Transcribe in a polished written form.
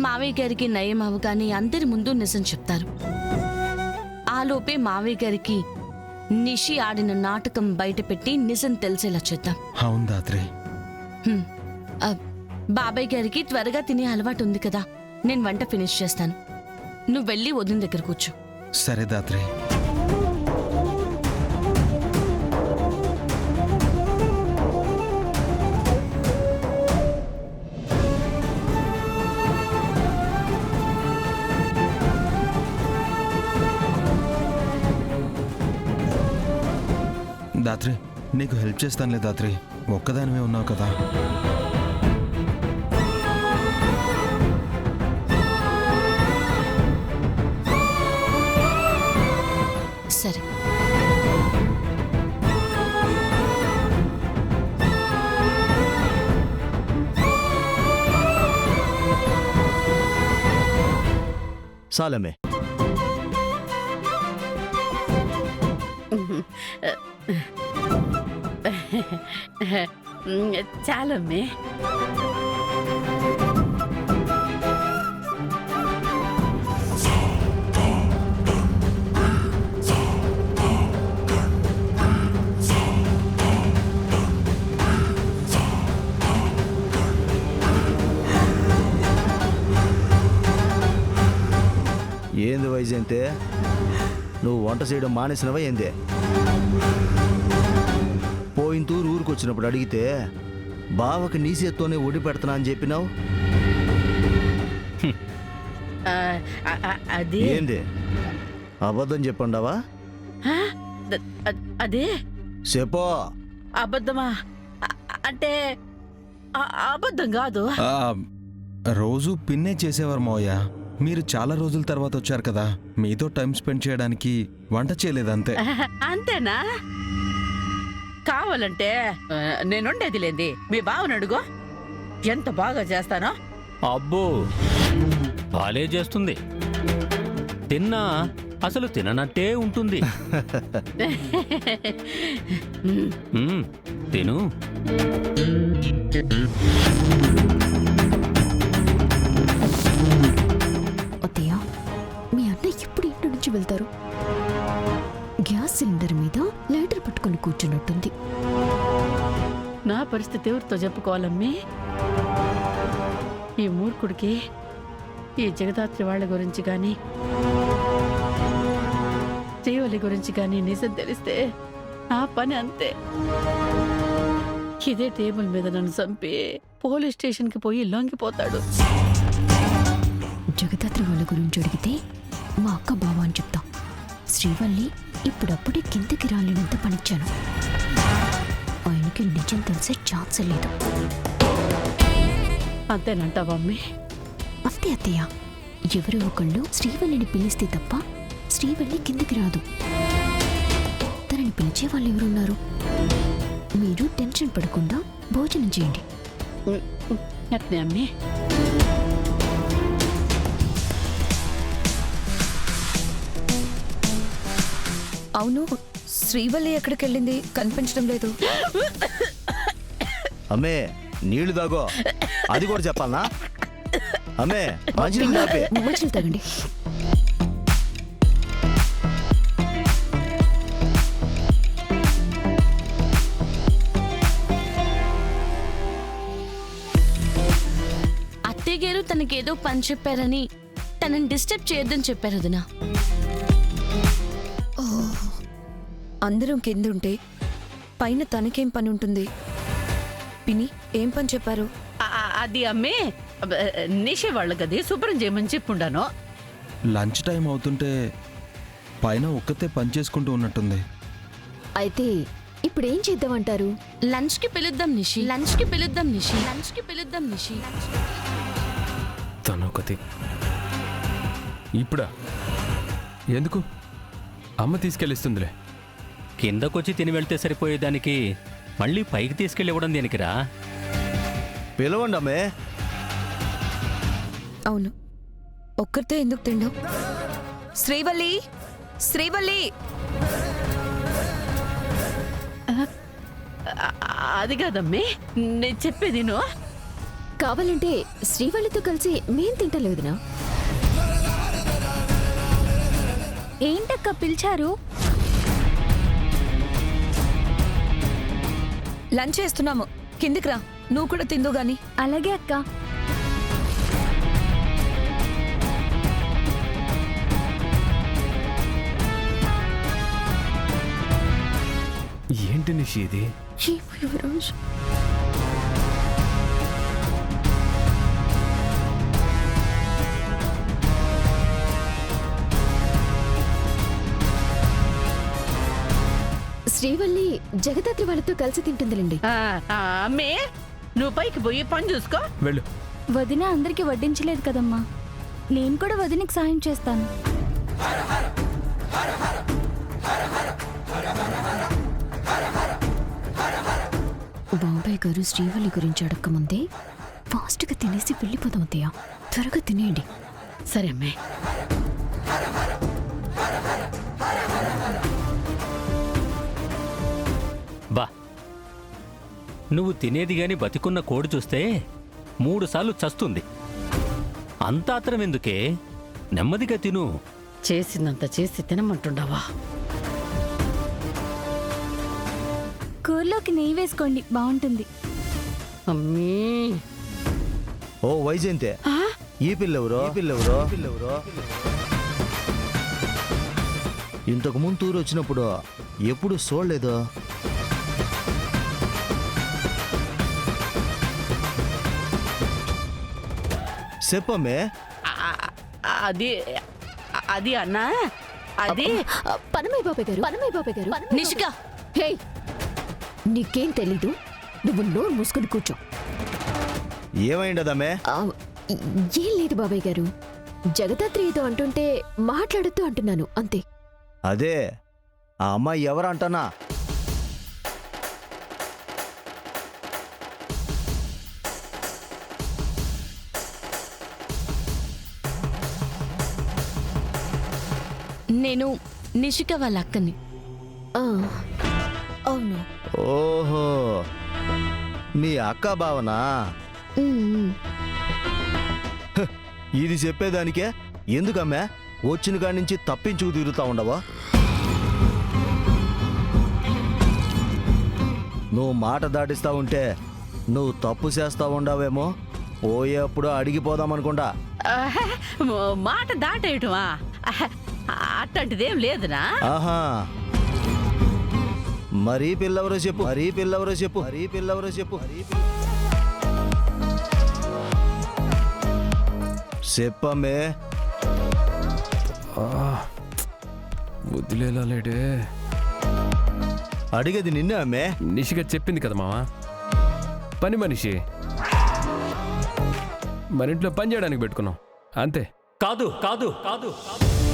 మావయ్య గారికి నయం అవగానే అందరి ముందు నిజం చెప్తారు. ఆలోపే మావయ్య గారికి నిషి ఆడిన నాటకం బయటపెట్టి నిజం తెలిసేలా చేద్దాం. అవును దాత్రి. బాబాయ్ గారికి త్వరగా తినే అలవాటు ఉంది కదా, నేను వంట ఫినిష్ చేస్తాను. నువ్వు వెళ్ళి వదిన దగ్గర కూర్చో. సరే దాత్రి. దాత్రి, నీకు హెల్ప్ చేస్తానులే దాత్రి, ఒక్కదానివే ఉన్నావు కదా. సరే. చాలమ్మే. చాలమ్మే. ఏంది వైజయంతే, నువ్వు వంట చేయడం మానేసినవా ఏందే? పోయిన తూరు ఊరికి వచ్చినప్పుడు అడిగితే బావకి నీ చేత్తోనే ఒడి పెడతానా అని చెప్పినావు. అదే ఏంది అబద్ధం చెప్పండావా? అదే చెప్పో. అబద్ధమా? అంటే అబద్ధం కాదు. రోజు పిన్నే చేసేవారు మావయ్య. మీరు చాలా రోజుల తర్వాత వచ్చారు కదా, మీతో టైం స్పెండ్ చేయడానికి వంట చేయలేదంతే. అంతేనా? కావాలంటే నేనుండేది లేంది మీ బావని అడుగు, ఎంత బాగా చేస్తానో. అబ్బో, బాలే చేస్తుంది. తిన్నా అసలు తిననట్టే ఉంటుంది. తిను. అత్తయ్య, మీ అన్న ఇప్పుడు ఇంటి నుంచి వెళ్తారు? గ్యాస్ సిలిండర్ మీద లైటర్ పట్టుకొని కూర్చున్నట్టుంది. నా పరిస్థితి ఎవరితో చెప్పుకోవాలమ్మి? ఈ మూర్ఖుడికి ఈ జగదాత్రి వాళ్ళ గురించి కానీ శ్రీవల్లి గురించి కానీ నిజం తెలిస్తే నా పని అంతే. ఇదే టేబుల్ మీద నన్ను చంపి పోలీస్ స్టేషన్కి పోయి లొంగిపోతాడు. జగదాత్రి వాళ్ళ గురించి అడిగితే మా అక్క బావ అని చెప్తాం. శ్రీవల్లి ఇప్పుడప్పుడే కిందకి రాలేనంత పనిచ్చాను. ఆయనకి నిజం తెలిసే ఛాన్స్ లేదు. అంతేనంటావమ్మి? అంతే అత్తయ్య. ఎవరో ఒకళ్ళు శ్రీవల్లిని పిలిస్తే తప్ప శ్రీవల్లి కిందకి రాదు. తనని పిలిచే వాళ్ళు ఎవరున్నారు? మీరు టెన్షన్ పడకుండా భోజనం చేయండి. అట్నే అమ్మి. అవును, శ్రీవల్లి ఎక్కడికి వెళ్ళింది? కనిపించడం లేదు. అమ్మే, నీళ్లు దాగో. అది కూడా చెప్పాలనా? అమ్మే, మంచినీళ్ళు తాపే. మంచినీళ్ళు తాగండి. అత్తయ్య గారు తనకేదో పని చెప్పారని తనని డిస్టర్బ్ చేయొద్దని చెప్పారు వదినా. అందరం కిందుంటే పైన తనకేం పని ఉంటుంది? పిని, ఏం పని చెప్పారు? అది అమ్మే, నిషే వాళ్ళ గది శుభ్రం చేయమని చెప్పుండాను. లంచ్ టైం అవుతుంటే పైన ఒక్కతే పని చేసుకుంటూ ఉన్నట్టుంది. అయితే ఇప్పుడు ఏం చేద్దామంటారు? లంచ్ కి పిలుద్దాం నిషి, లంచ్ కి పిలుద్దాం నిషి, లంచ్ కి పిలుద్దాం నిషి. తనొకతి ఇప్పుడా? ఎందుకు? అమ్మ తీసుకెళ్ళిస్తుందిలే. కిందకొచ్చి తిని వెళ్తే సరిపోయేదానికి మళ్ళీ పైకి తీసుకెళ్ళి ఇవ్వడం దేనికిరా? పిలవండి అమ్మే. అవును, ఒక్కరితే ఎందుకు తిండం? శ్రీవల్లి, శ్రీవల్లి! అది కాదమ్మే, నేను చెప్పేది కావాలంటే శ్రీవల్లితో కలిసి మేం తింటలేదునా? ఏంటక్క పిలిచారు? లంచ్ చేస్తున్నాము, కిందికి రా, నువ్వు కూడా తిందు గాని. అలాగే అక్క. ఏంటి నిషి ఇది? యువరాజ్, శ్రీవల్లి జగదాత్రి వాళ్ళతో కలిసి తింటుందిలేండి. అమ్మే నువ్వు పైకి పోయి పని చూసుకో. వెళ్ళు. వదిన అందరికి వడ్డించలేదు కదమ్మా, నేను కూడా వదినకి సాయం చేస్తాను. బాబాయ్ గారు శ్రీవల్లి గురించి అడగకముందే ఫాస్ట్గా తినేసి వెళ్ళిపోదాం అత్తయ్య. త్వరగా తినేయండి. సరే అమ్మే. బా, నువ్వు తినేది గాని బతికున్న కోడి చూస్తే 3 సార్లు చస్తుంది. అంత ఆత్రం ఎందుకే? నెమ్మదిగా తిను. చేసిందంత చేసి తినమంటుండవా? కూరలోకి నెయ్యి వేసుకోండి, బాగుంటుంది. అమ్మీ ఓ వైజయంతే, ఈ పిల్లెవరో ఇంతకు ముందు ఊరు వచ్చినప్పుడు ఎప్పుడు చూడలేదు. చెప్పమ్మే. అది అది అన్నా, అది పనమయ్య బాబాయ్ గారు. నిషిక, హే, నీకేం తెలీదు, నువ్వు నోరు మూసుకొని కూర్చో. ఏమైండదమ్మే? ఏం లేదు బాబాయ్ గారు, జగదాత్రి ఏదో అంటుంటే మాట్లాడుతూ అంటున్నాను అంతే. అదే ఆ అమ్మాయి ఎవరంటనా? నేను నిషిక వాళ్ళ అక్కని. అవును. ఓహో, మీ అక్క భావనా? ఇది చెప్పేదానికే ఎందుకమ్మే వచ్చిన కాడి నుంచి తప్పించుకు తిరుగుతా ఉండవా? నువ్వు మాట దాటిస్తా ఉంటే నువ్వు తప్పు చేస్తా ఉండవేమో. పోయేప్పుడు అడిగిపోదామనుకుంటా. మాట దాటేయటమా? అట్లాంటిదేం లేదునా. ఆహా, మరీ పిల్లవరో చెప్పు. చెప్పమ్మే. వదిలేలా లేడే. అడిగేది నిన్నే అమ్మే. నిషిగా చెప్పింది కదా మావా, పని మనిషి, మన ఇంట్లో పని చేయడానికి పెట్టుకున్నాం అంతే. కాదు కాదు కాదు కాదు